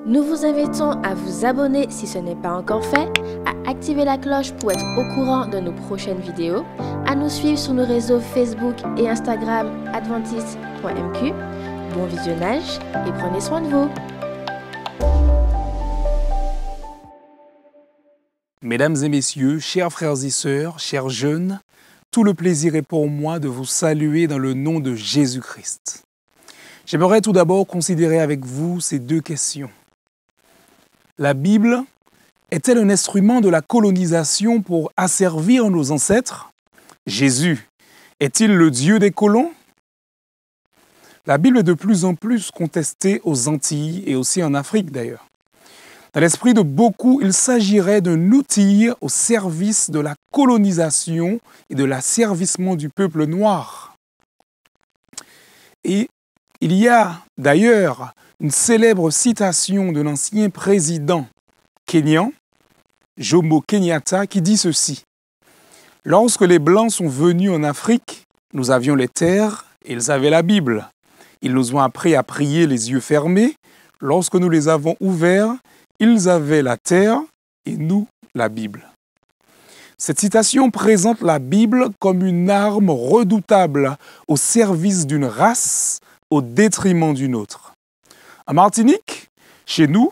Nous vous invitons à vous abonner si ce n'est pas encore fait, à activer la cloche pour être au courant de nos prochaines vidéos, à nous suivre sur nos réseaux Facebook et Instagram adventiste.mq. Bon visionnage et prenez soin de vous. Mesdames et messieurs, chers frères et sœurs, chers jeunes, tout le plaisir est pour moi de vous saluer dans le nom de Jésus-Christ. J'aimerais tout d'abord considérer avec vous ces deux questions. La Bible est-elle un instrument de la colonisation pour asservir nos ancêtres? Jésus est-il le Dieu des colons? La Bible est de plus en plus contestée aux Antilles et aussi en Afrique d'ailleurs. Dans l'esprit de beaucoup, il s'agirait d'un outil au service de la colonisation et de l'asservissement du peuple noir. Et il y a d'ailleurs une célèbre citation de l'ancien président kényan, Jomo Kenyatta, qui dit ceci: « Lorsque les Blancs sont venus en Afrique, nous avions les terres et ils avaient la Bible. Ils nous ont appris à prier les yeux fermés. Lorsque nous les avons ouverts, ils avaient la terre et nous la Bible. » Cette citation présente la Bible comme une arme redoutable au service d'une race au détriment d'une autre. En Martinique, chez nous,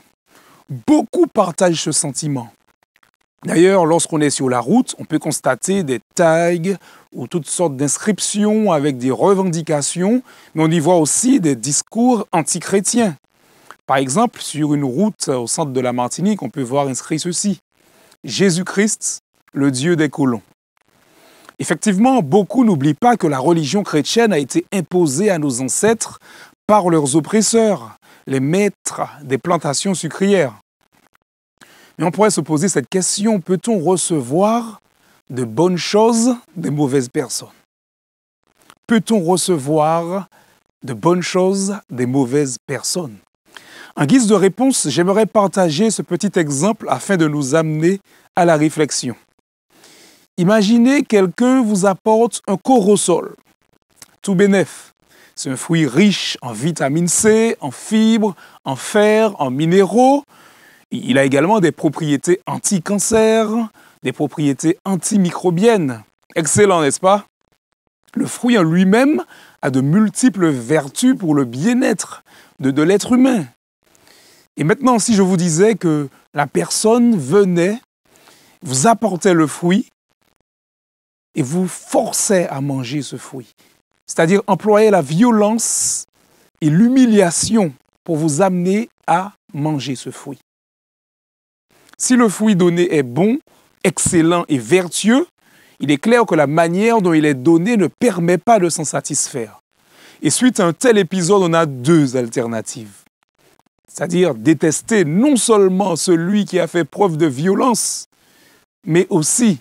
beaucoup partagent ce sentiment. D'ailleurs, lorsqu'on est sur la route, on peut constater des tags ou toutes sortes d'inscriptions avec des revendications, mais on y voit aussi des discours antichrétiens. Par exemple, sur une route au centre de la Martinique, on peut voir inscrit ceci: « Jésus-Christ, le Dieu des colons ». Effectivement, beaucoup n'oublient pas que la religion chrétienne a été imposée à nos ancêtres par leurs oppresseurs, les maîtres des plantations sucrières. Mais on pourrait se poser cette question: peut-on recevoir de bonnes choses des mauvaises personnes? Peut-on recevoir de bonnes choses des mauvaises personnes? En guise de réponse, j'aimerais partager ce petit exemple afin de nous amener à la réflexion. Imaginez quelqu'un vous apporte un corosol, tout bénef. C'est un fruit riche en vitamine C, en fibres, en fer, en minéraux. Il a également des propriétés anti-cancer, des propriétés antimicrobiennes. Excellent, n'est-ce pas? Le fruit en lui-même a de multiples vertus pour le bien-être de l'être humain. Et maintenant, si je vous disais que la personne venait, vous apportait le fruit et vous forçait à manger ce fruit, c'est-à-dire employer la violence et l'humiliation pour vous amener à manger ce fruit. Si le fruit donné est bon, excellent et vertueux, il est clair que la manière dont il est donné ne permet pas de s'en satisfaire. Et suite à un tel épisode, on a deux alternatives. C'est-à-dire détester non seulement celui qui a fait preuve de violence, mais aussi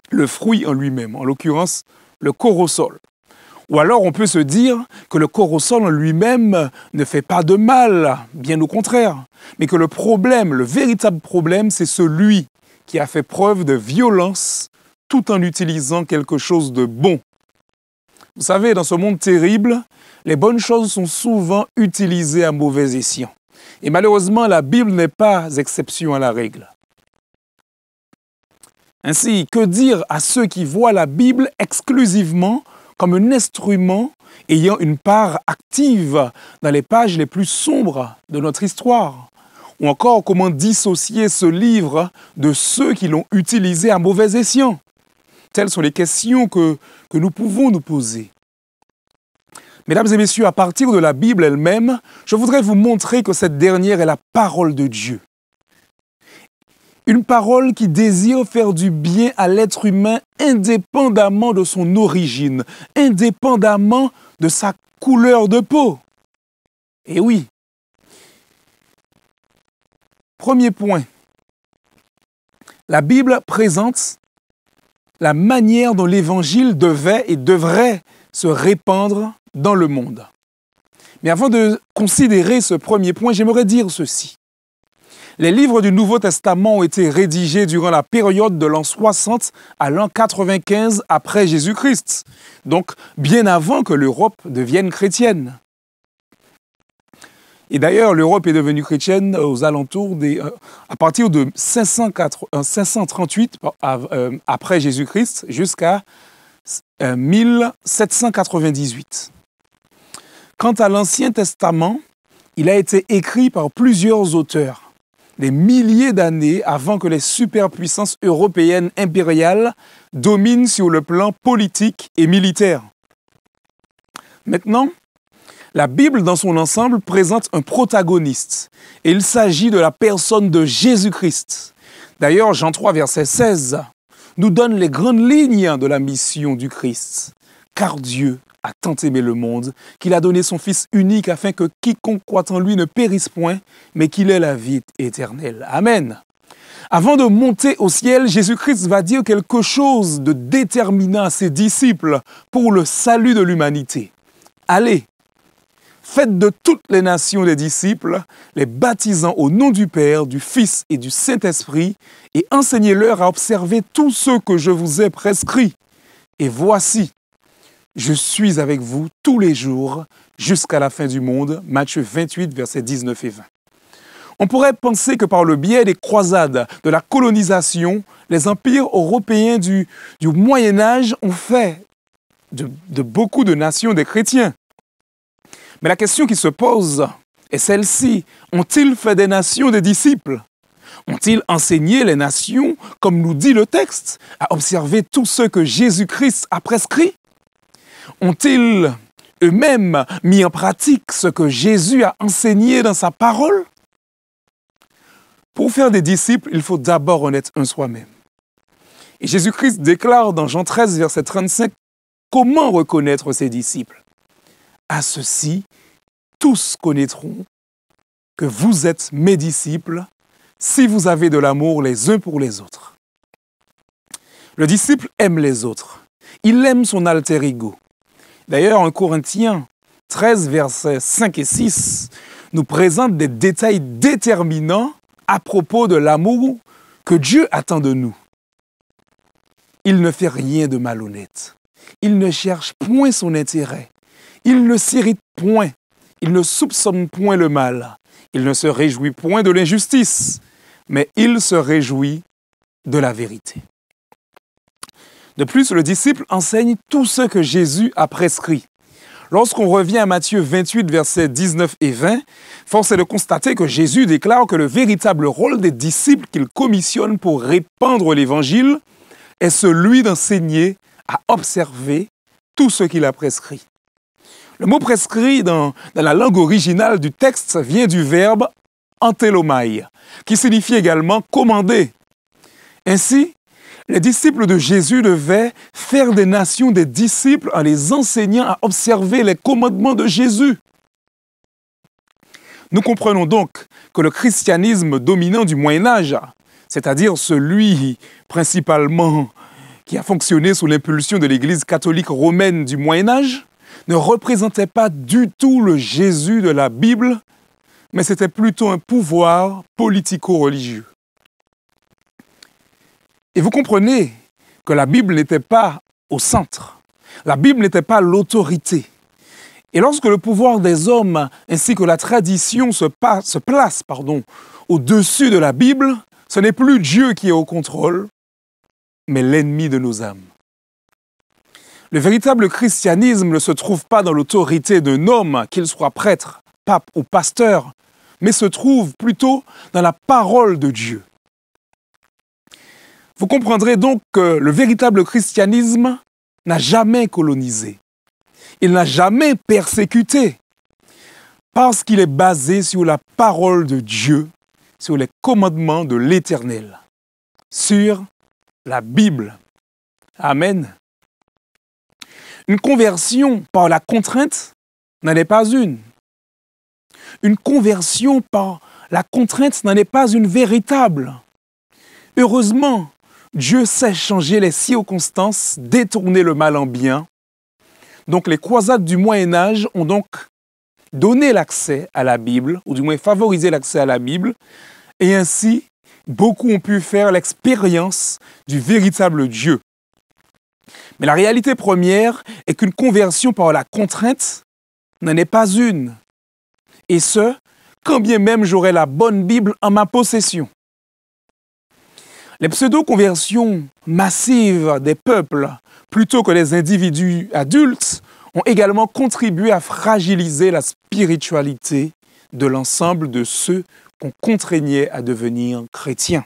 le fruit en lui-même, en l'occurrence le corosol. Ou alors on peut se dire que le corosol en lui-même ne fait pas de mal, bien au contraire, mais que le problème, le véritable problème, c'est celui qui a fait preuve de violence tout en utilisant quelque chose de bon. Vous savez, dans ce monde terrible, les bonnes choses sont souvent utilisées à mauvais escient. Et malheureusement, la Bible n'est pas exception à la règle. Ainsi, que dire à ceux qui voient la Bible exclusivement comme un instrument ayant une part active dans les pages les plus sombres de notre histoire? Ou encore, comment dissocier ce livre de ceux qui l'ont utilisé à mauvais escient? Telles sont les questions que nous pouvons nous poser. Mesdames et messieurs, à partir de la Bible elle-même, je voudrais vous montrer que cette dernière est la parole de Dieu. Une parole qui désire faire du bien à l'être humain indépendamment de son origine, indépendamment de sa couleur de peau. Et oui. Premier point. La Bible présente la manière dont l'Évangile devait et devrait se répandre dans le monde. Mais avant de considérer ce premier point, j'aimerais dire ceci. Les livres du Nouveau Testament ont été rédigés durant la période de l'an 60 à l'an 95 après Jésus-Christ, donc bien avant que l'Europe devienne chrétienne. Et d'ailleurs, l'Europe est devenue chrétienne aux alentours à partir de 538 après Jésus-Christ jusqu'à 1798. Quant à l'Ancien Testament, il a été écrit par plusieurs auteurs, des milliers d'années avant que les superpuissances européennes impériales dominent sur le plan politique et militaire. Maintenant, la Bible dans son ensemble présente un protagoniste, et il s'agit de la personne de Jésus-Christ. D'ailleurs, Jean 3, verset 16, nous donne les grandes lignes de la mission du Christ. Car Dieu a tant aimé le monde qu'il a donné son Fils unique afin que quiconque croit en lui ne périsse point, mais qu'il ait la vie éternelle. Amen. Avant de monter au ciel, Jésus-Christ va dire quelque chose de déterminant à ses disciples pour le salut de l'humanité. Allez, faites de toutes les nations des disciples, les baptisant au nom du Père, du Fils et du Saint-Esprit, et enseignez-leur à observer tout ce que je vous ai prescrit. Et voici, je suis avec vous tous les jours jusqu'à la fin du monde. Matthieu 28, versets 19 et 20. On pourrait penser que par le biais des croisades, de la colonisation, les empires européens du Moyen-Âge ont fait de beaucoup de nations des chrétiens. Mais la question qui se pose est celle-ci. Ont-ils fait des nations des disciples? Ont-ils enseigné les nations, comme nous dit le texte, à observer tout ce que Jésus-Christ a prescrit? Ont-ils eux-mêmes mis en pratique ce que Jésus a enseigné dans sa parole? Pour faire des disciples, il faut d'abord en être un soi-même. Et Jésus-Christ déclare dans Jean 13, verset 35, comment reconnaître ses disciples? À ceux-ci, tous connaîtront que vous êtes mes disciples si vous avez de l'amour les uns pour les autres. Le disciple aime les autres. Il aime son alter ego. D'ailleurs, en Corinthiens 13, versets 5 et 6, nous présente des détails déterminants à propos de l'amour que Dieu attend de nous. Il ne fait rien de malhonnête. Il ne cherche point son intérêt. Il ne s'irrite point. Il ne soupçonne point le mal. Il ne se réjouit point de l'injustice, mais il se réjouit de la vérité. De plus, le disciple enseigne tout ce que Jésus a prescrit. Lorsqu'on revient à Matthieu 28, versets 19 et 20, force est de constater que Jésus déclare que le véritable rôle des disciples qu'il commissionne pour répandre l'Évangile est celui d'enseigner à observer tout ce qu'il a prescrit. Le mot prescrit dans la langue originale du texte vient du verbe « antelomai », qui signifie également « commander ». Ainsi, les disciples de Jésus devaient faire des nations des disciples en les enseignant à observer les commandements de Jésus. Nous comprenons donc que le christianisme dominant du Moyen-Âge, c'est-à-dire celui principalement qui a fonctionné sous l'impulsion de l'Église catholique romaine du Moyen-Âge, ne représentait pas du tout le Jésus de la Bible, mais c'était plutôt un pouvoir politico-religieux. Et vous comprenez que la Bible n'était pas au centre. La Bible n'était pas l'autorité. Et lorsque le pouvoir des hommes ainsi que la tradition se place au-dessus de la Bible, ce n'est plus Dieu qui est au contrôle, mais l'ennemi de nos âmes. Le véritable christianisme ne se trouve pas dans l'autorité d'un homme, qu'il soit prêtre, pape ou pasteur, mais se trouve plutôt dans la parole de Dieu. Vous comprendrez donc que le véritable christianisme n'a jamais colonisé. Il n'a jamais persécuté, parce qu'il est basé sur la parole de Dieu, sur les commandements de l'Éternel, sur la Bible. Amen. Une conversion par la contrainte n'en est pas une. Une conversion par la contrainte n'en est pas une véritable. Heureusement, Dieu sait changer les circonstances, détourner le mal en bien. Donc les croisades du Moyen-Âge ont donc donné l'accès à la Bible, ou du moins favorisé l'accès à la Bible, et ainsi, beaucoup ont pu faire l'expérience du véritable Dieu. Mais la réalité première est qu'une conversion par la contrainte n'en est pas une. Et ce, quand bien même j'aurais la bonne Bible en ma possession. Les pseudo-conversions massives des peuples, plutôt que les individus adultes, ont également contribué à fragiliser la spiritualité de l'ensemble de ceux qu'on contraignait à devenir chrétiens.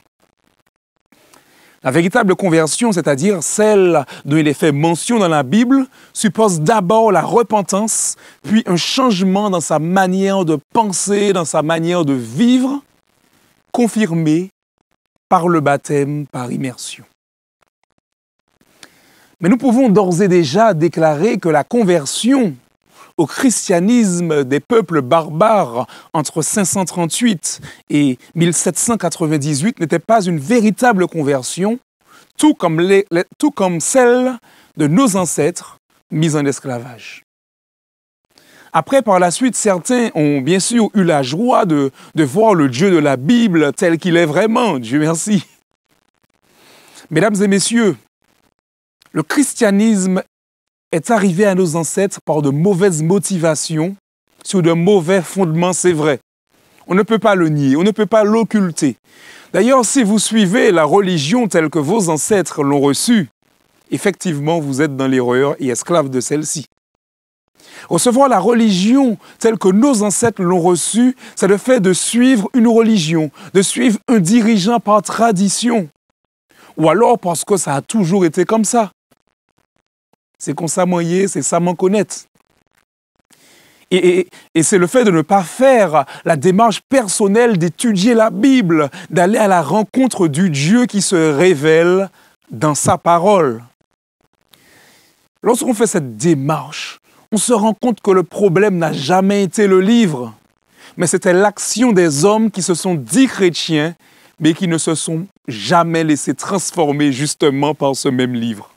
La véritable conversion, c'est-à-dire celle dont il est fait mention dans la Bible, suppose d'abord la repentance, puis un changement dans sa manière de penser, dans sa manière de vivre, confirmé par le baptême par immersion. Mais nous pouvons d'ores et déjà déclarer que la conversion au christianisme des peuples barbares entre 538 et 1798 n'était pas une véritable conversion, tout comme celle de nos ancêtres mis en esclavage. Après, par la suite, certains ont bien sûr eu la joie de voir le Dieu de la Bible tel qu'il est vraiment, Dieu merci. Mesdames et messieurs, le christianisme est arrivé à nos ancêtres par de mauvaises motivations, sur de mauvais fondements, c'est vrai. On ne peut pas le nier, on ne peut pas l'occulter. D'ailleurs, si vous suivez la religion telle que vos ancêtres l'ont reçue, effectivement, vous êtes dans l'erreur et esclave de celle-ci. Recevoir la religion telle que nos ancêtres l'ont reçue, c'est le fait de suivre une religion, de suivre un dirigeant par tradition, ou alors parce que ça a toujours été comme ça. C'est qu'on ça moyen, c'est ça m'en connaître. Et c'est le fait de ne pas faire la démarche personnelle d'étudier la Bible, d'aller à la rencontre du Dieu qui se révèle dans sa parole. Lorsqu'on fait cette démarche, on se rend compte que le problème n'a jamais été le livre, mais c'était l'action des hommes qui se sont dits chrétiens, mais qui ne se sont jamais laissés transformer justement par ce même livre.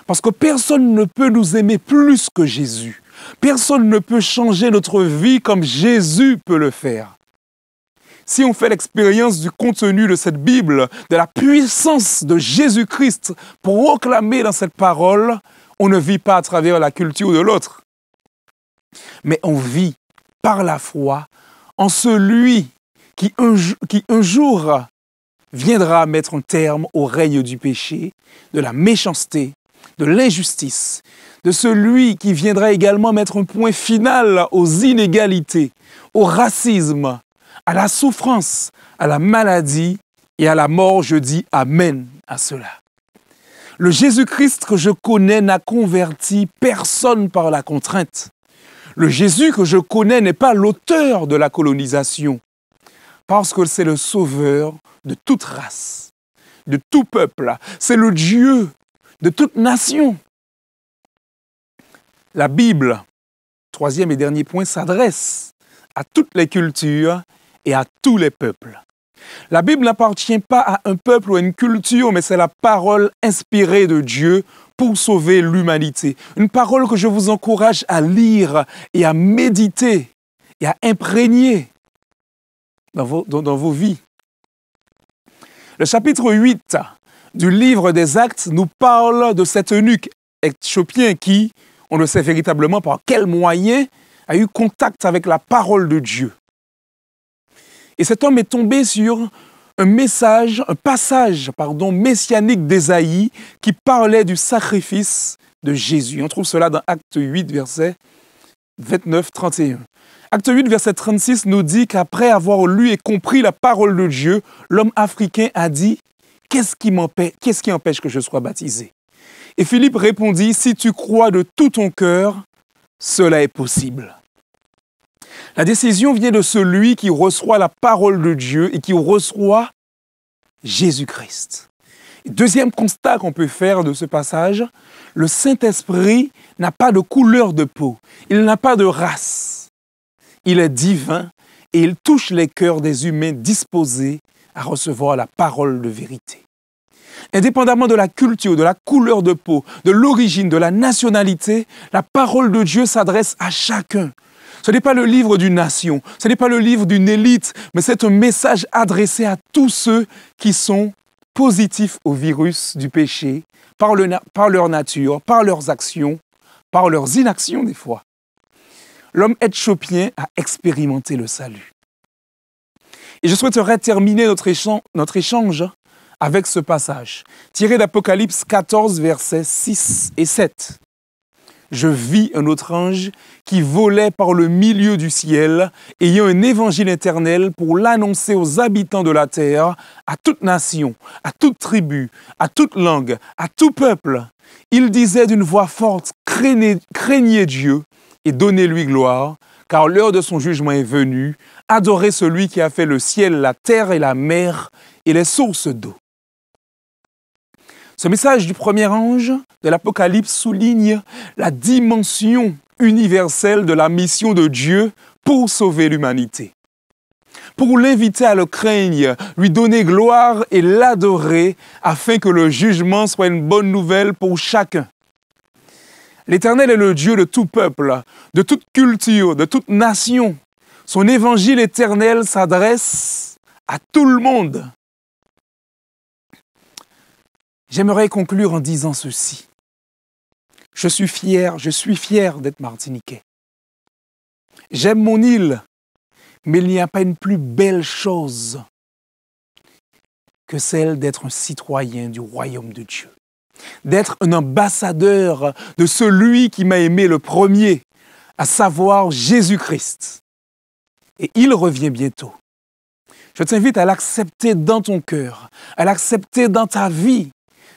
Parce que personne ne peut nous aimer plus que Jésus. Personne ne peut changer notre vie comme Jésus peut le faire. Si on fait l'expérience du contenu de cette Bible, de la puissance de Jésus-Christ proclamée dans cette parole, on ne vit pas à travers la culture de l'autre. Mais on vit par la foi en celui qui un jour viendra mettre un terme au règne du péché, de la méchanceté, de l'injustice, de celui qui viendra également mettre un point final aux inégalités, au racisme, à la souffrance, à la maladie et à la mort. Je dis Amen à cela. Le Jésus-Christ que je connais n'a converti personne par la contrainte. Le Jésus que je connais n'est pas l'auteur de la colonisation, parce que c'est le sauveur de toute race, de tout peuple. C'est le Dieu de toute nation. La Bible, troisième et dernier point, s'adresse à toutes les cultures et à tous les peuples. La Bible n'appartient pas à un peuple ou à une culture, mais c'est la parole inspirée de Dieu pour sauver l'humanité. Une parole que je vous encourage à lire et à méditer et à imprégner dans vos vies. Le chapitre 8 du livre des Actes nous parle de cet eunuque éthiopien qui, on ne sait véritablement par quel moyen, a eu contact avec la parole de Dieu. Et cet homme est tombé sur un passage messianique d'Ésaïe qui parlait du sacrifice de Jésus. On trouve cela dans Acte 8, verset 29-31. Acte 8, verset 36 nous dit qu'après avoir lu et compris la parole de Dieu, l'homme africain a dit « Qu'est-ce qui empêche que je sois baptisé ?» Et Philippe répondit « Si tu crois de tout ton cœur, cela est possible. » La décision vient de celui qui reçoit la parole de Dieu et qui reçoit Jésus-Christ. Deuxième constat qu'on peut faire de ce passage, le Saint-Esprit n'a pas de couleur de peau, il n'a pas de race. Il est divin et il touche les cœurs des humains disposés à recevoir la parole de vérité. Indépendamment de la culture, de la couleur de peau, de l'origine, de la nationalité, la parole de Dieu s'adresse à chacun. Ce n'est pas le livre d'une nation, ce n'est pas le livre d'une élite, mais c'est un message adressé à tous ceux qui sont positifs au virus du péché, par leur nature, par leurs actions, par leurs inactions des fois. l'homme éthiopien a expérimenté le salut. Et je souhaiterais terminer notre échange avec ce passage, tiré d'Apocalypse 14, versets 6 et 7. Je vis un autre ange qui volait par le milieu du ciel, ayant un évangile éternel pour l'annoncer aux habitants de la terre, à toute nation, à toute tribu, à toute langue, à tout peuple. Il disait d'une voix forte, craignez Dieu et donnez-lui gloire, car l'heure de son jugement est venue. Adorez celui qui a fait le ciel, la terre et la mer et les sources d'eau. Ce message du premier ange de l'Apocalypse souligne la dimension universelle de la mission de Dieu pour sauver l'humanité. Pour l'inviter à le craindre, lui donner gloire et l'adorer afin que le jugement soit une bonne nouvelle pour chacun. L'Éternel est le Dieu de tout peuple, de toute culture, de toute nation. Son évangile éternel s'adresse à tout le monde. J'aimerais conclure en disant ceci. Je suis fier d'être martiniquais. J'aime mon île, mais il n'y a pas une plus belle chose que celle d'être un citoyen du royaume de Dieu. D'être un ambassadeur de celui qui m'a aimé le premier, à savoir Jésus-Christ. Et il revient bientôt. Je t'invite à l'accepter dans ton cœur, à l'accepter dans ta vie.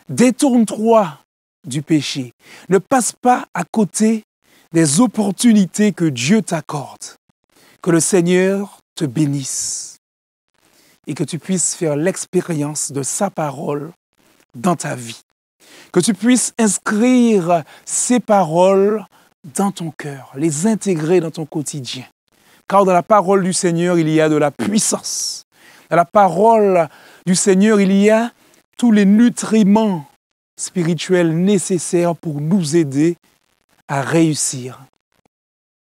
Détourne-toi du péché. Ne passe pas à côté des opportunités que Dieu t'accorde. Que le Seigneur te bénisse et que tu puisses faire l'expérience de sa parole dans ta vie. Que tu puisses inscrire ces paroles dans ton cœur, les intégrer dans ton quotidien. Car dans la parole du Seigneur, il y a de la puissance. Dans la parole du Seigneur, il y a tous les nutriments spirituels nécessaires pour nous aider à réussir,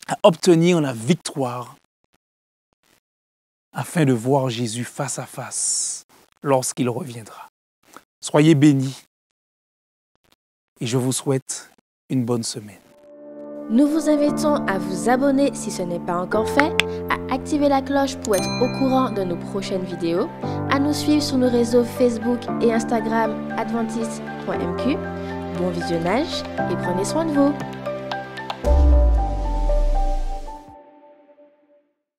à obtenir la victoire, afin de voir Jésus face à face lorsqu'il reviendra. Soyez bénis et je vous souhaite une bonne semaine. Nous vous invitons à vous abonner si ce n'est pas encore fait, à activer la cloche pour être au courant de nos prochaines vidéos, à nous suivre sur nos réseaux Facebook et Instagram adventiste.mq. Bon visionnage et prenez soin de vous.